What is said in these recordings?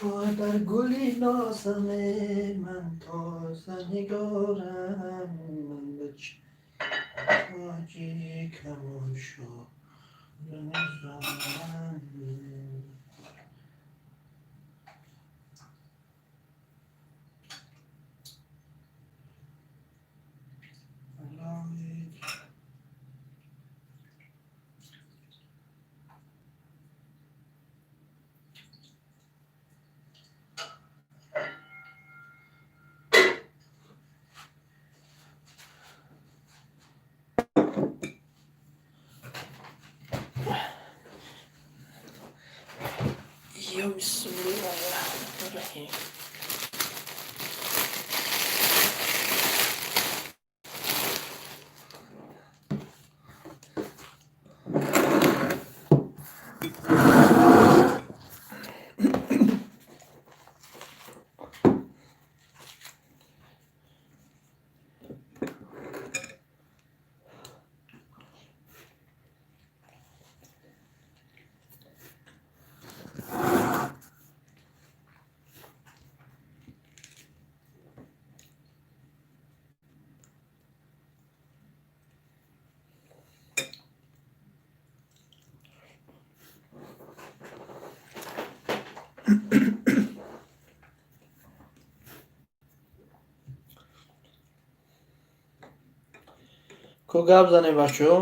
شاید در گلی نازم من تازه نگارم، من به تاجی کمان شد نزارم. یا بسم الله الرحمن الرحیم. کو گپ زنه بچو؟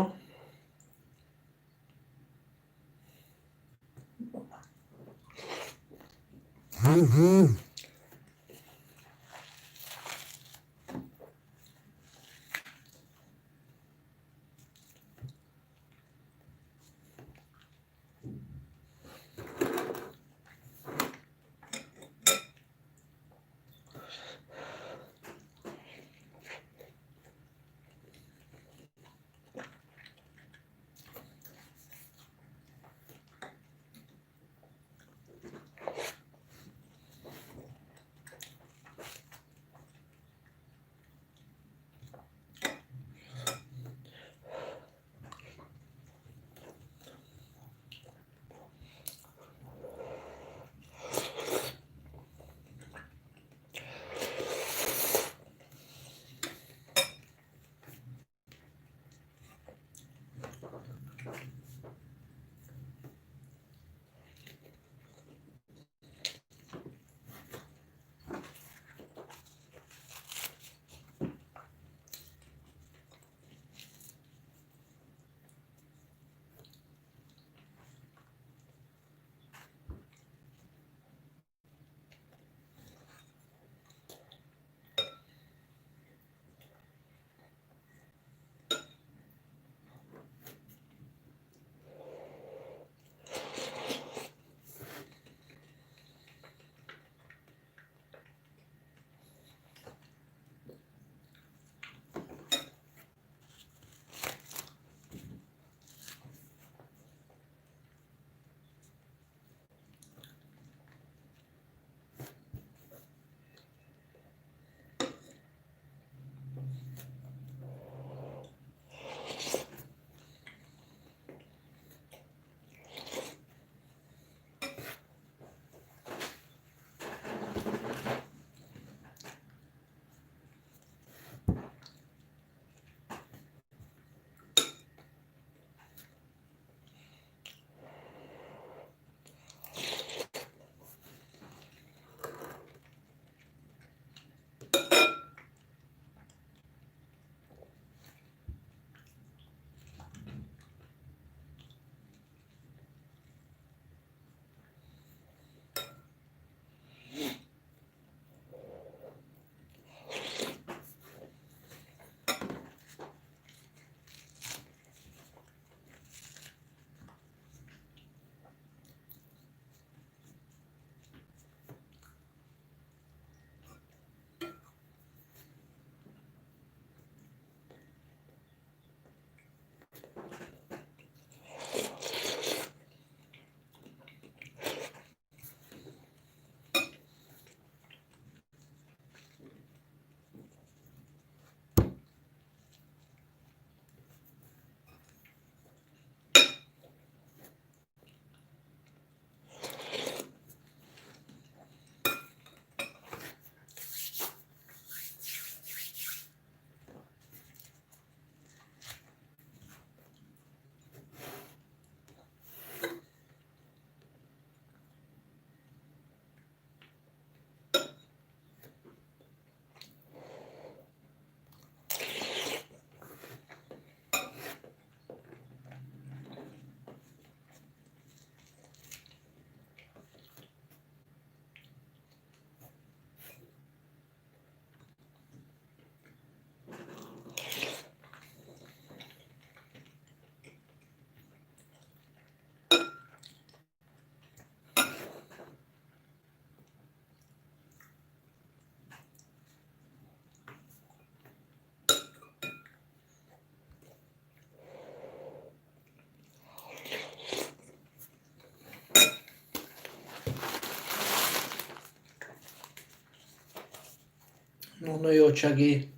اونوی اوچگی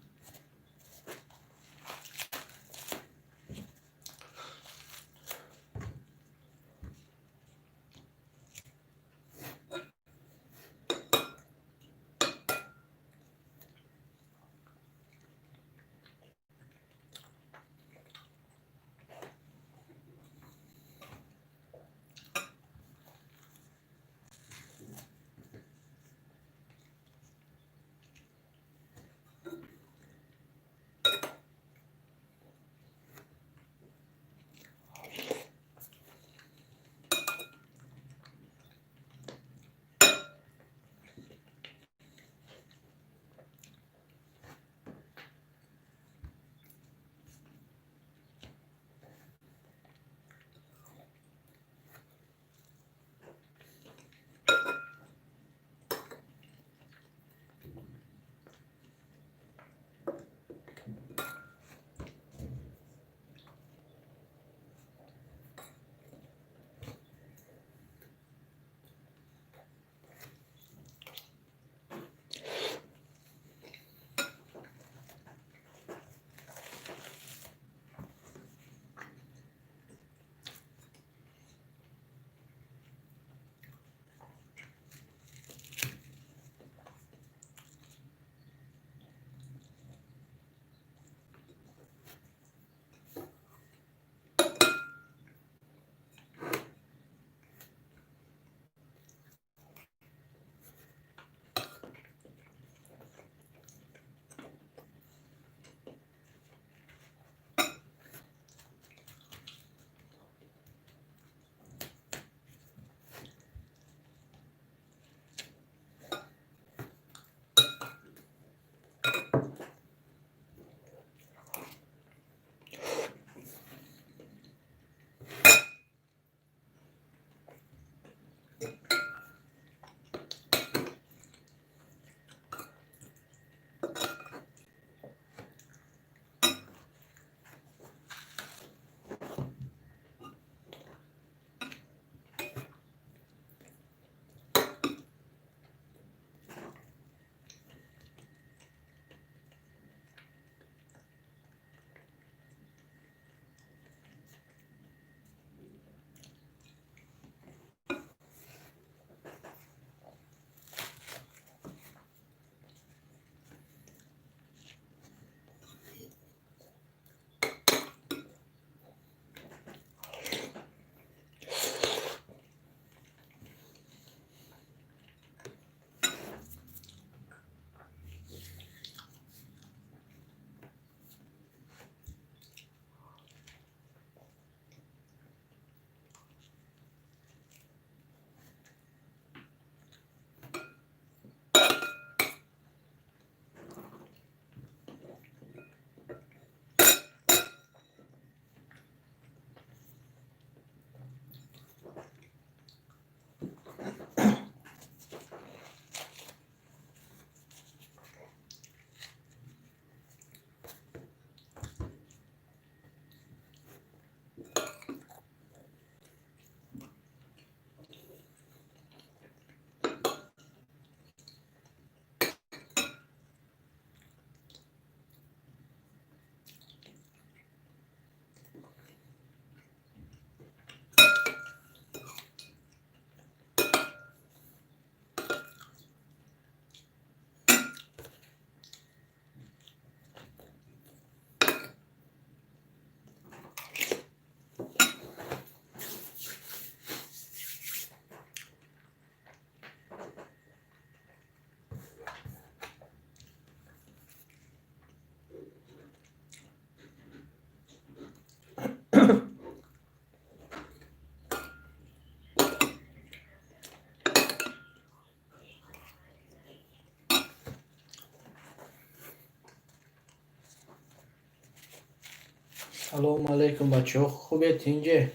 سلام علیکم بچه ها خوبیت اینجا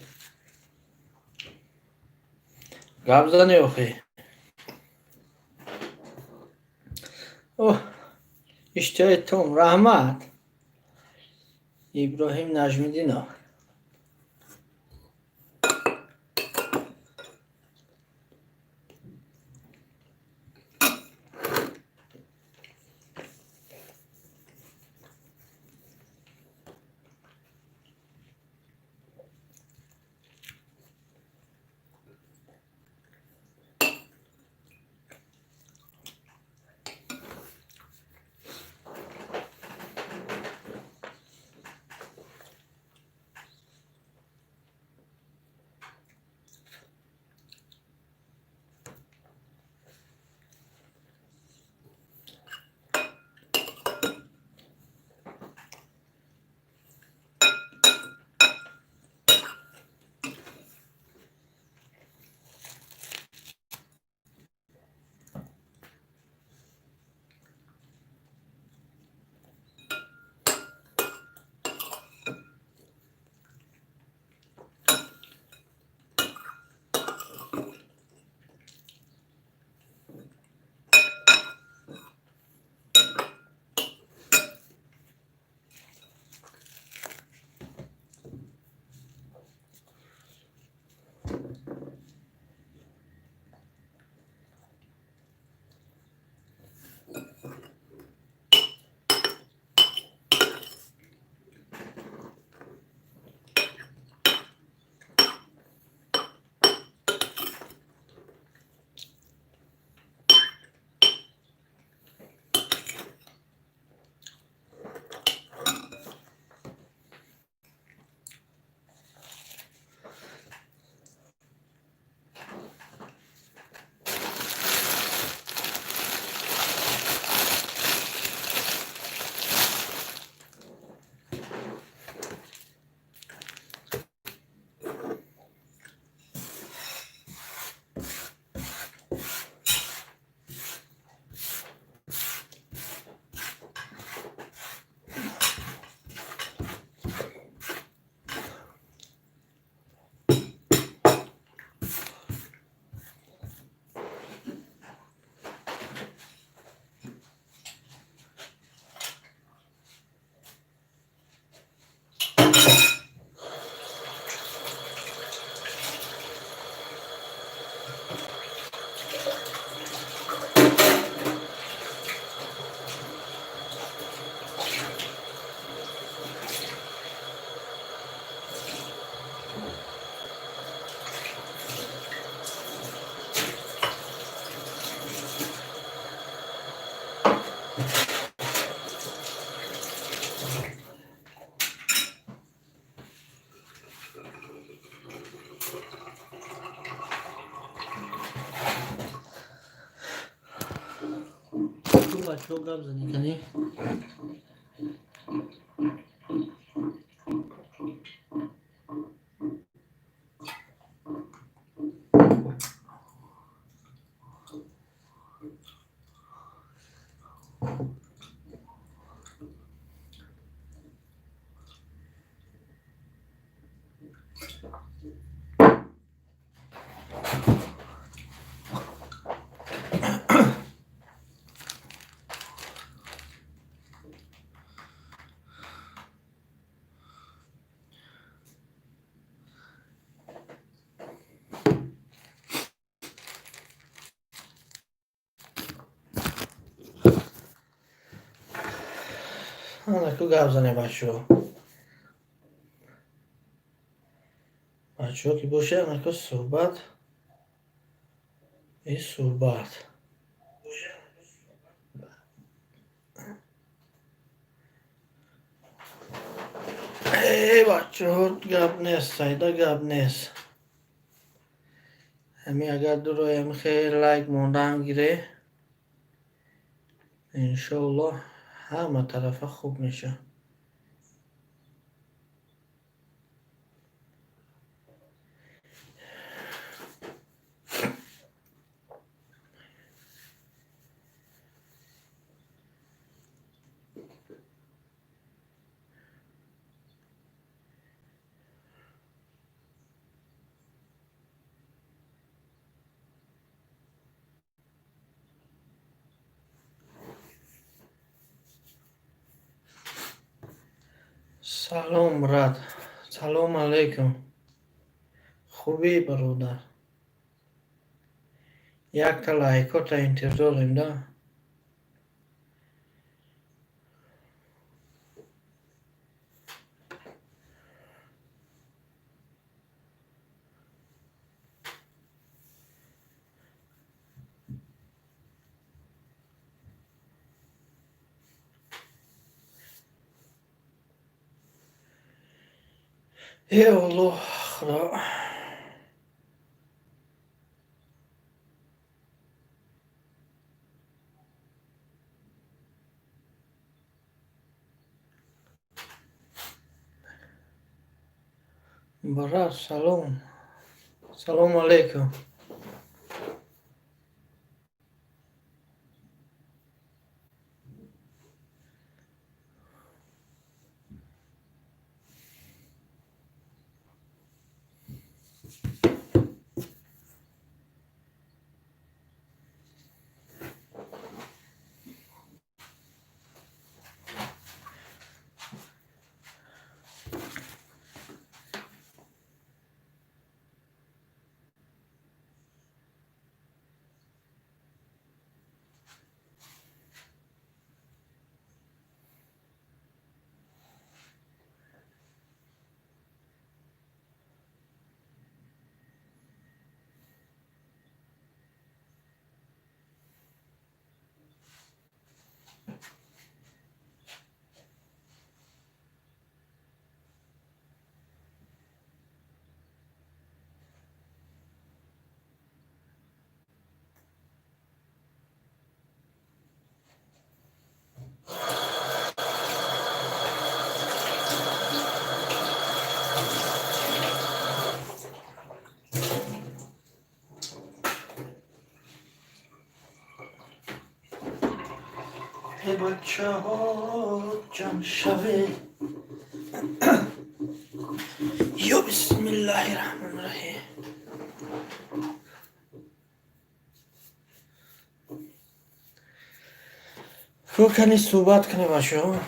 گپ زنی آخی اوه اشتهایتون رحمت ابراهیم نجمیدین ها تو بچه ها گپ زنی کنی؟ تو گپ زنی بچه ها. بچه ها که باشه که صحبت ای صحبت ای بچه ها گپ نیست سایده گپ نیست همین اگر دو رو هم خیلی لایک موندن گیره انشالله همه طرف خوب میشه. سلام راد، سلام علیکم. خوبی برادر؟ یک تا لایکات انتظاریم ده. ای الله خدا. برات سلام، سلام علیکم. ای بچه ها جمع شوه یا بسم الله الرحمن الرحیم. تو کنی صحبت کنی بچه ها.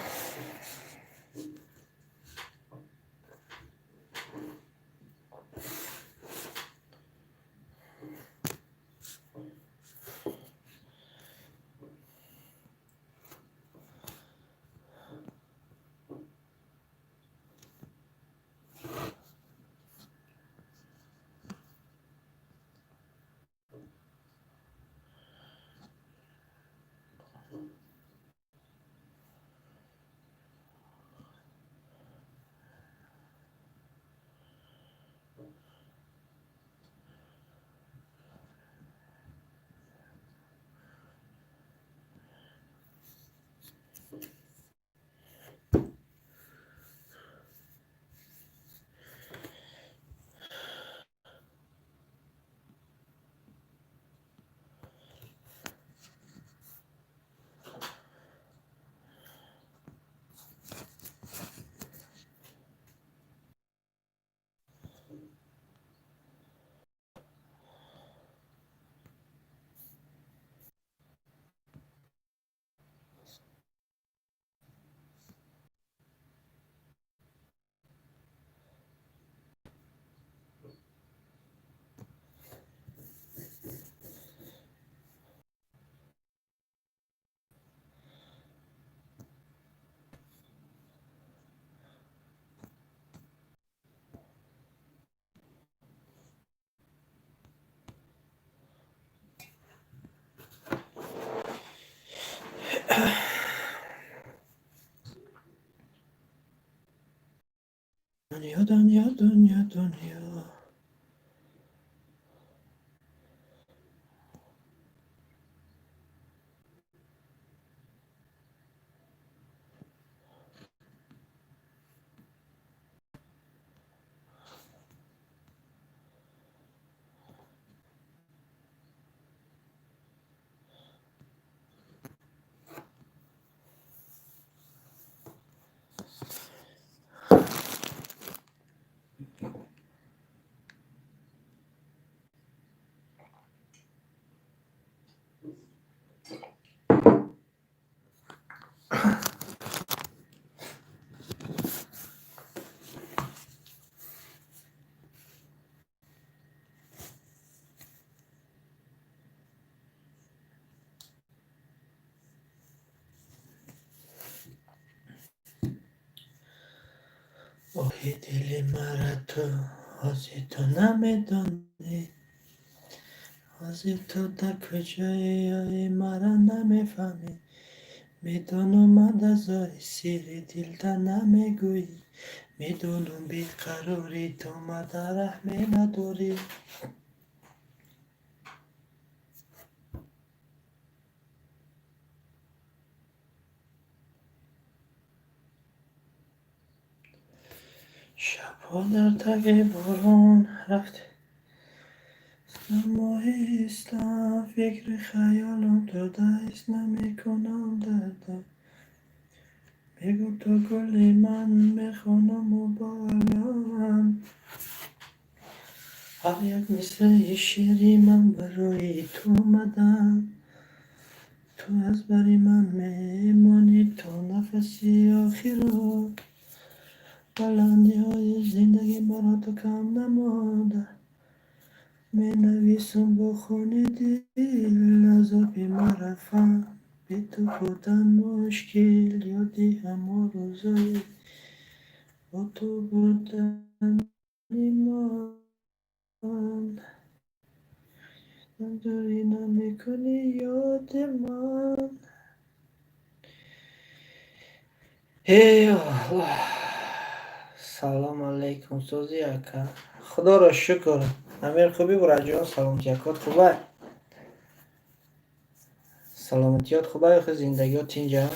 دنیا دنیا. آه دل مرا تو حاضر تو نمیدانی، حاضر تو در کجایی مرا نمیفهمی. میدونم از سیر دل در نمیگویی، میدونم بیقراری تو ما در رحمی نداری. شبها در تگ باران رفت ماه اسلام، فکر خیالم تو دست نمیکنم درد. بگو تو گل من میخوانم و بایم، هر یک مثل شیری من برای تو آمدم. تو از بری من میمانی تو نفسی آخر، بلندی های زندگی برا تو کم نمانده. می نویسم با خون دل عذابی مرفم، بی تو بودن مشکل یادی همه روزای با تو بودن ایمان. دوری نمیکنی یاد من. ای الله. سلام علیکم سوزی اکا. خدا را شکر. امیر خوبی برای جان سلامتیکات خوبه؟ سلامتیات خوبه یا خیلی زندگیات اینجا؟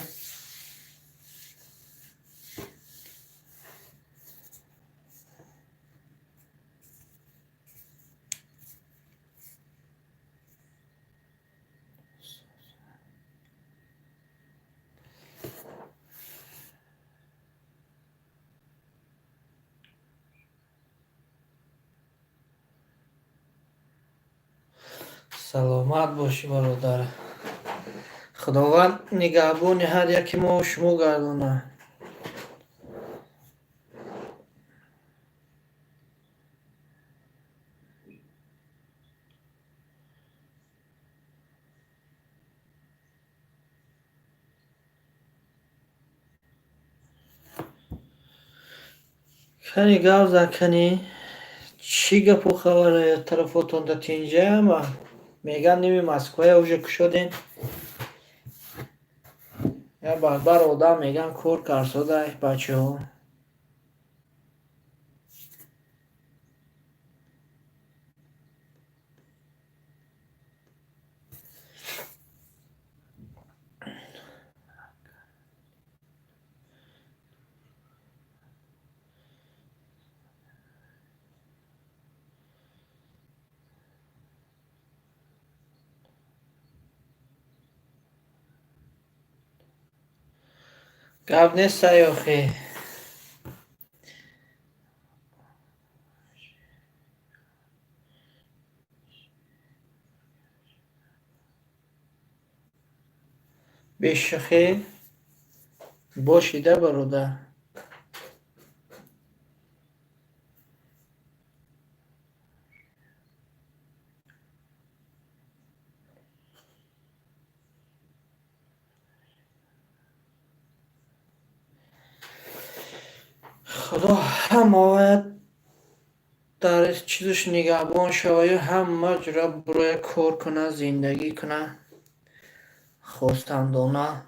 سلامت باشی برادر. خداوند نگهبان هر یکی ما و شما گردونه. کنی گوزه کنی چی گپ و خبره طرفاتون در تینجا؟ ما میگن نیمی مسکوی اوژه کشودین یا بربر آدم میگن کور کرساده بچه ها. گپ نیست یاخی. بشخی باشیده برادر. خدا هم باید در چیزش نگهبان شوه، هم مجرا برای کار کنه زندگی کنه خواستندانه.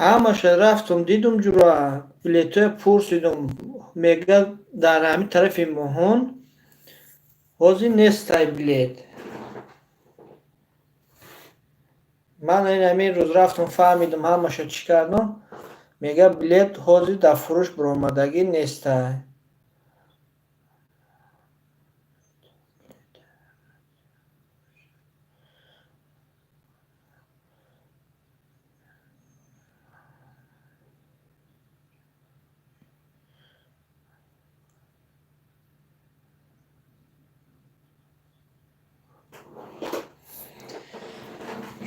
ҳамаша рафтум дидум ҷура билетҳоя пурсидум, мега дар ҳамин тарафи Моҳон ҳозир нестай билет. Ман ҳамин рӯз рафтум фаҳмидум ҳамаша чӣ кардам, мега билет ҳозир дар фурӯш баромадагӣ нестай.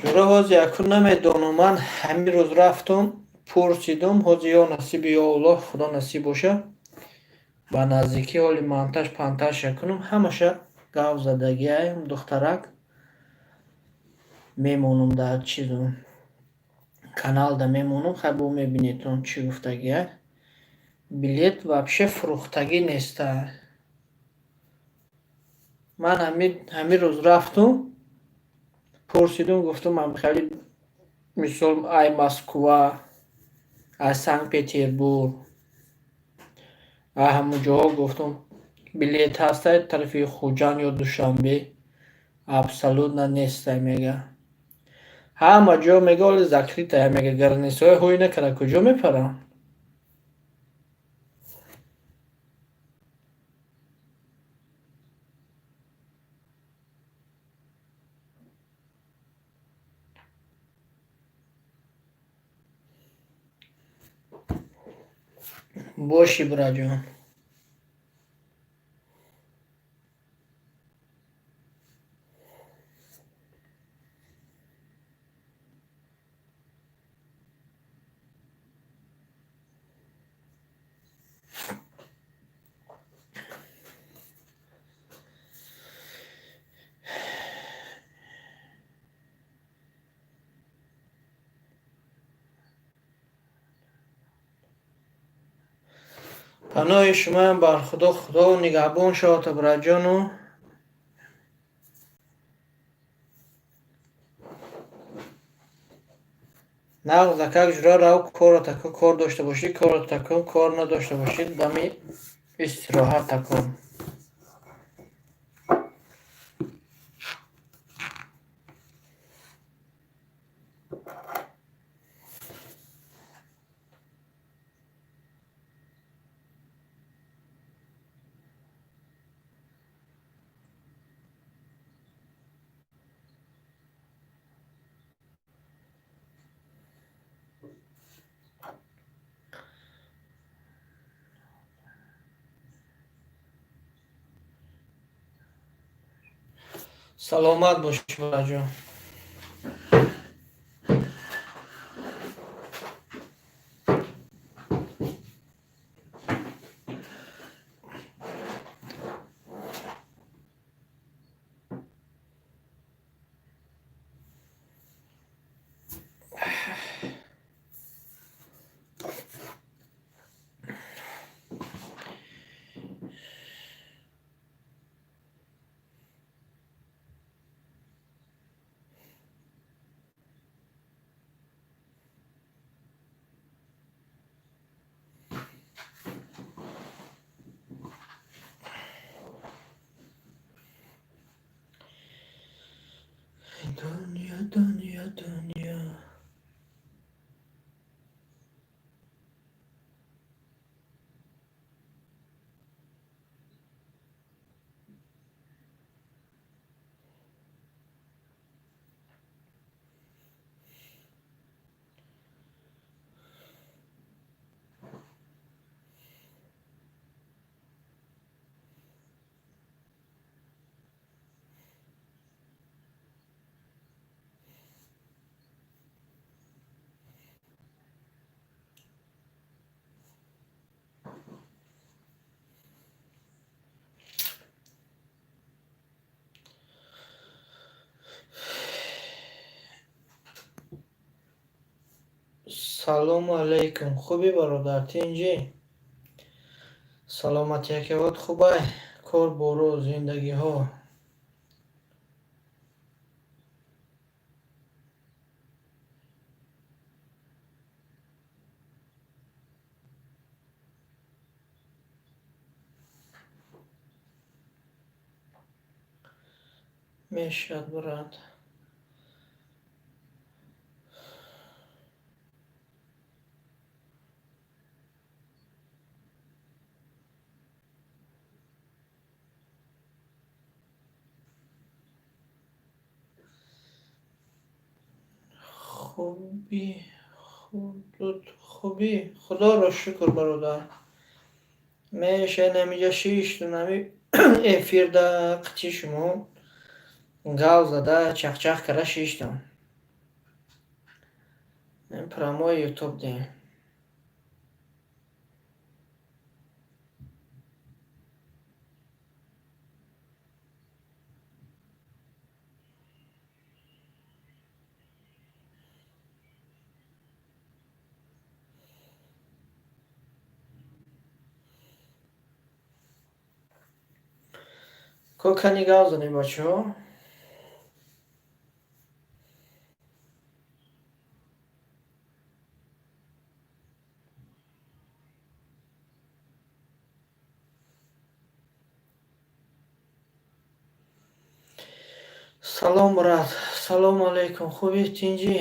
ҷура ҳозир якун намедонам. Ман ҳамин рӯз рафтум пурсидум, ҳозир ё насиби ё Аллоҳ, худо насиб боша, ба наздикии ҳоли монтаж пантаж якунам, ҳамаша гав задагиам духтарак мемонам дар чизум каналда мемонам, хай бо мебинед он чӣ гуфтагия. Билет вообще фурӯхтагӣ нестай. Ман ҳамин рӯз рафтум пурсидум, гуфтум амхали мисол ай Москва, ай Санкт-Петербург, ай ҳамун ҷоҳо гуфтум билет ҳастай тарафи Хуҷанд ё Душанбе. Абсолютно нестай мега. Ҳама ҷо мега оли закритая мега, гарнисоя ҳӯй накарда куҷо мепарам? Боши бураҷон. پناه شما بر خدا، خدا نگهبان شاد براجانو. نغز دکک جرا رو کار تکو کار داشته باشید، کار تکو کار نداشته باشید، دمی استراحت تکن. سلامت باش براجان. دنیا دنیا دنیا. سلام علیکم. خوبی برادر تینجی؟ سلامتی که وقت خوبه؟ کار برو زندگی ها. мешад брат. خوبی خوبی خدا را شکر برادر. میشه نمیجا شیشتون همی افیر دا قچی شما گاو زده چخ کرده شیشتون پراموی یوتوب دیم. کوکنی گاو زنی بچه ها. салом брат, салом алейкум, хуби тинҷӣ?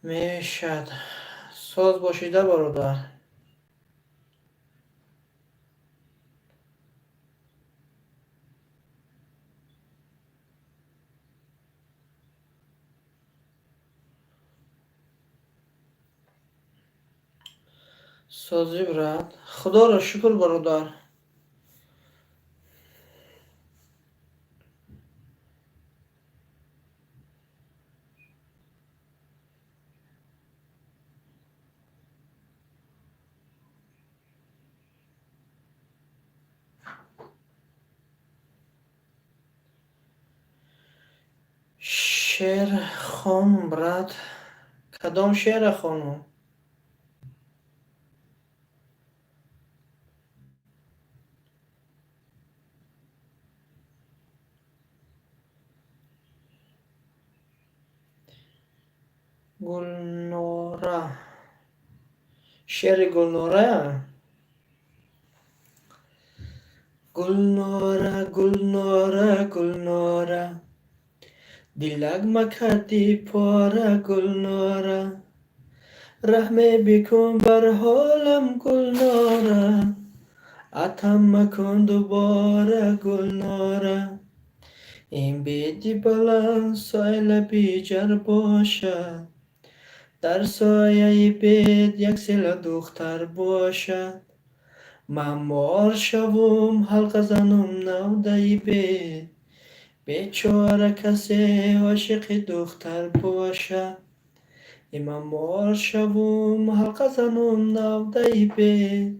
мешад соз бошида бародар. созӣ брат, худоро шукр бародар. шер хонум брат, кадом шера хонум? гулнора, шери гулнора. гулнора гулнора гулнора, дилак макарди пора гулнора. раҳме бикун бар ҳолам гулнора, атам макун дубора гулнора. ин беди баланд сойлаби ҷар бошад, дар сояи бед як села духтар бошад. ман мор шавум ҳалқа занум навдаи бед, бечора касе ошиқи духтар бошад. ман мор шавум ҳалқа занум навдаи бед,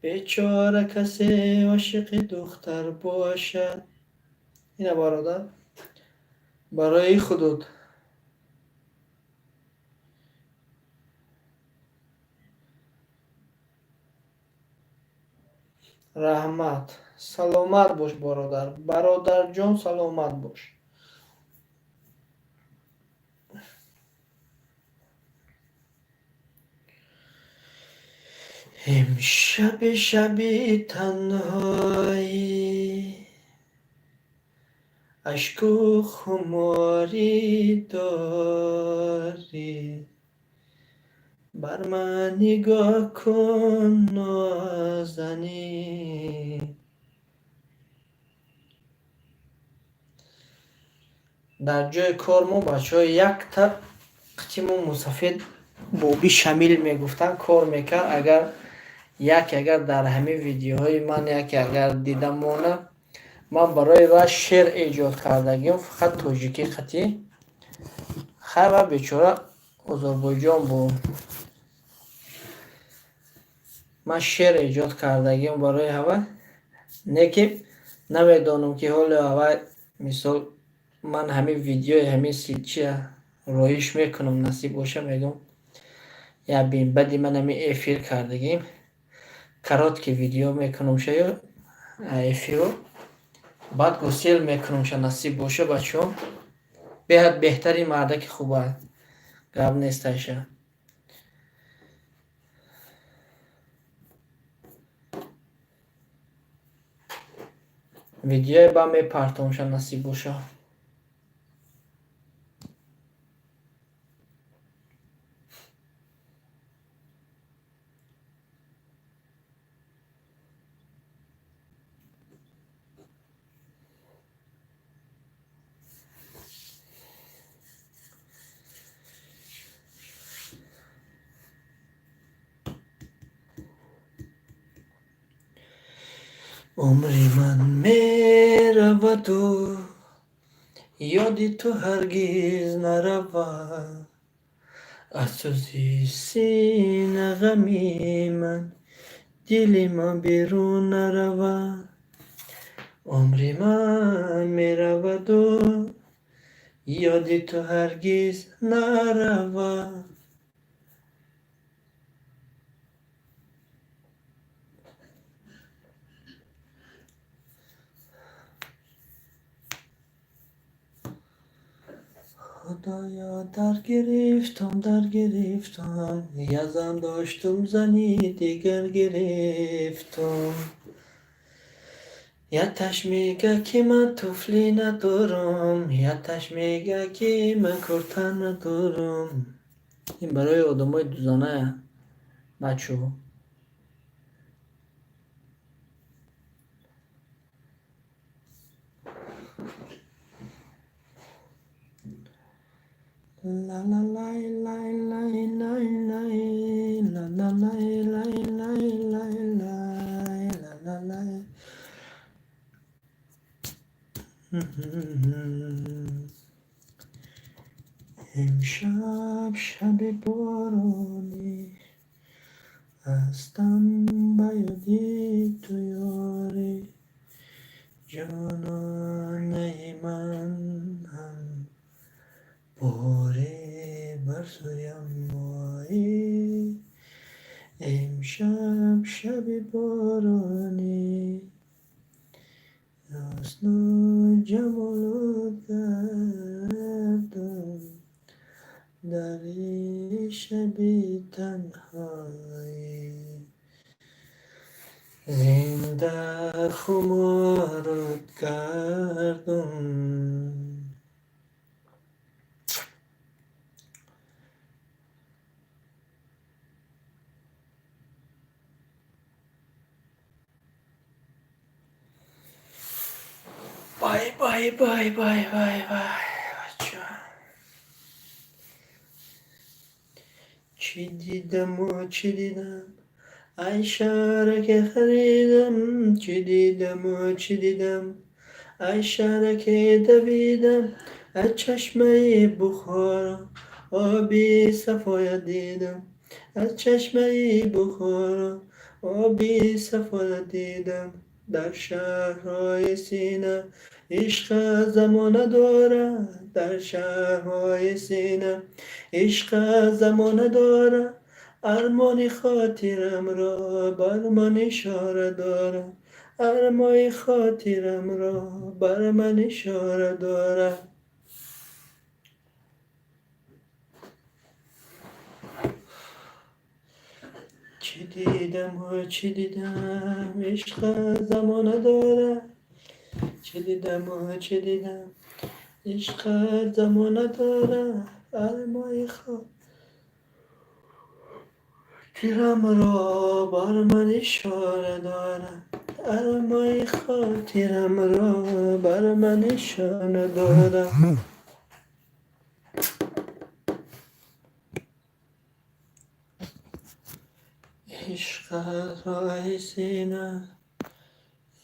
бечора касе ошиқи духтар бошад. ина бародар барои худуд. раҳмат. саломат бош бародар. бародарҷон саломат бош. имшаби шаби танҳоӣ, ашку хуморӣ дорӣ. бар ман нигоҳ кун нозанин. дар ҷои кор мо бачаҳо якта қитимо мусафед боби шамил мегуфтанд кор мекард. агар дар ҳамин видеоҳои ман яке агар дида монад, ман барои ва шер эҷод кардагим, фақат тоҷикӣ қатӣ. хайва бечора озарбойҷон бу. ман шер эҷод кардагим барои ҳава, не ки намедонам ки ҳоло ҳава мисол ман ҳамин видеои ҳамин силчия роиш мекунам, насиб боша мегум я бин баъди ман ҳамин эфир кардагим каротки видео мекунам шаё эфиро баъд гусел мекунам ша насиб боша бачаҳо. بهترین مردک خوبه گپ نیستش. ویدیو با میپرتمش نصیب باشه. عمری من میرود و یادی تو هرگز نرود، از سوزی سینه غمی من دل من بیرون نرود. عمری من میرود و یادی تو هرگز نرود. خدایا در گرفتم یزم داشتم زنی دیگر گرفتم. یتش میگه که من طفلی ندارم، یتش میگه که من کرتن ندارم. این برای آدمای دوزانه بچه. لا لا لا لا لا لا لا لا لا لا لا. امشب شب بارانی هستم با یادی تو یاری، جانانه من هم باره بر سویم مایی. امشب شب بارانی حسن و جمالت گردم در این شب تنهایی. زنده خمارت کردم. بای بای بای بای بای بای بچه. چی دیدم و چی دیدم ای شهرک خریدم، چی دیدم و چی دیدم ای شهرک دویدم. از چشمه بخارا آبی صفایت دیدم، از چشمه بخارا آبی صفایت دیدم. در شهرهای سینه عشق زمانه داره، در شهرهای سینه عشق زمانه داره. ارمان خاطرم را بر من اشاره داره، ارمان خاطرم را بر من اشاره داره. چی دیدم و چی دیدم عشق زمانه داره، چی دیدم و چی دیدم عشق زمانه داره. ارمان خاطرم را بر من اشاره داره، ارمان خاطرم را بر من اشاره داره. عشق راه سینه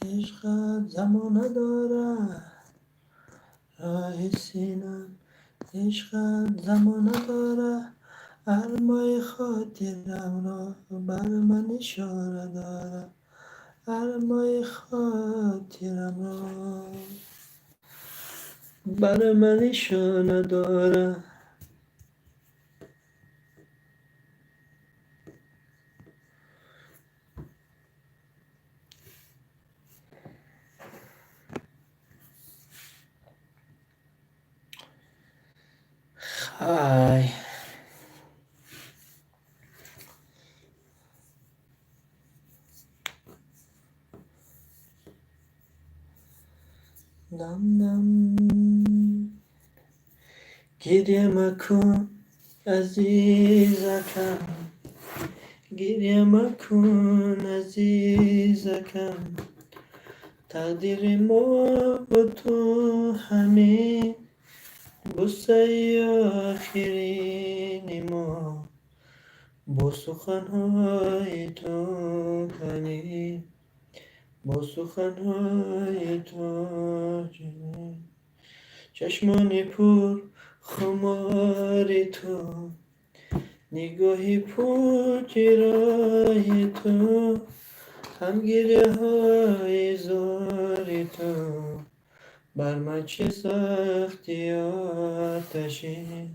عشق زمانه داره، راه سینه عشق زمانه داره. ارمان خاطرم را بر من اشاره داره، ارمان خاطرم را بر من اشاره داره. های دم دم گریه مکن عزیزکم، گریه مکن عزیزکم، تقدیر ما و تو همین بوسه آخرین ما، با سخنهای تو همین، با سخنهای تو جنین. چشمان پر خمار تو، نگاهی پر گرای تو، همگیره های زار تو، بر من چه سختی آتشی،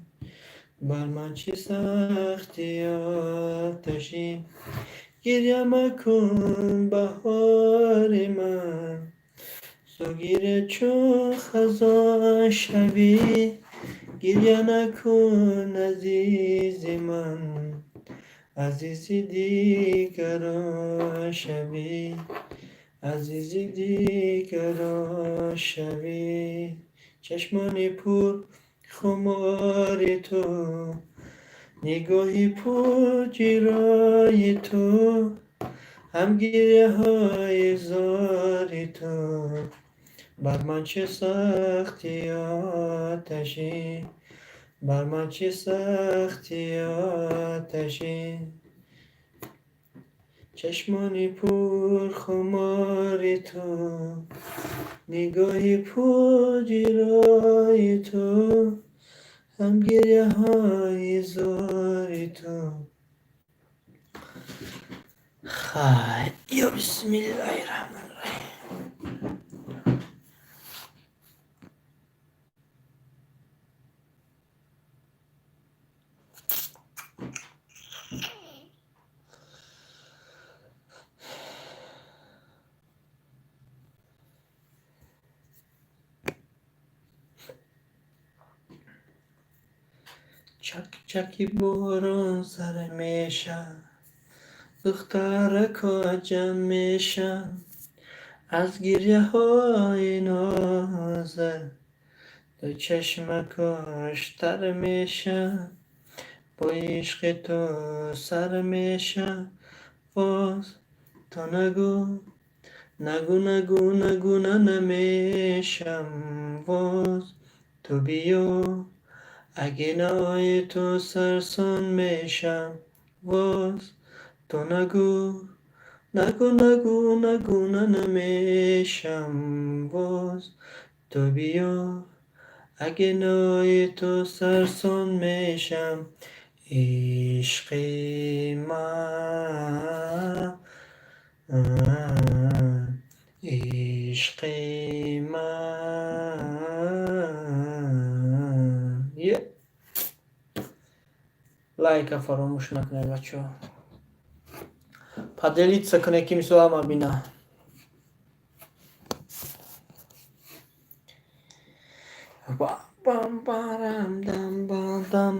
بر من چه سختی آتشی. گریه مکن بهار من، سوگیره چون خزان شوی، گریه نکن عزیز من، عزیزی دیگر شوی، عزیزی دیگر شوی. چشمان پر خمار تو، نگاهی پر گرای تو، همگیره های زار تو، بر من چه سختی آتشی، بر من چه سختی آتشی. چشمانی پر خمار تو، نگاهی پر گرای تو، همگیره های زار تو. خای یا بسم الله الرحمن الرحیم. چک چکی باران سر میشم، دخترکا جمع میشم، از گریه های نازت دو چشمکاش تر میشم، با عشق تو سر میشم، باز تو نگو نگو نگو نگو نمیشم، باز تو بیا اگه نای تو سرسان میشم، باز تو نگو نگو نگو نگو نمیشم، باز تو بیا اگه نای تو سرسان میشم. عشق من، عشق من. لایک فراموش نکنید بچه ها. Поделиться con яким словом бина. Бам барам дам бадам.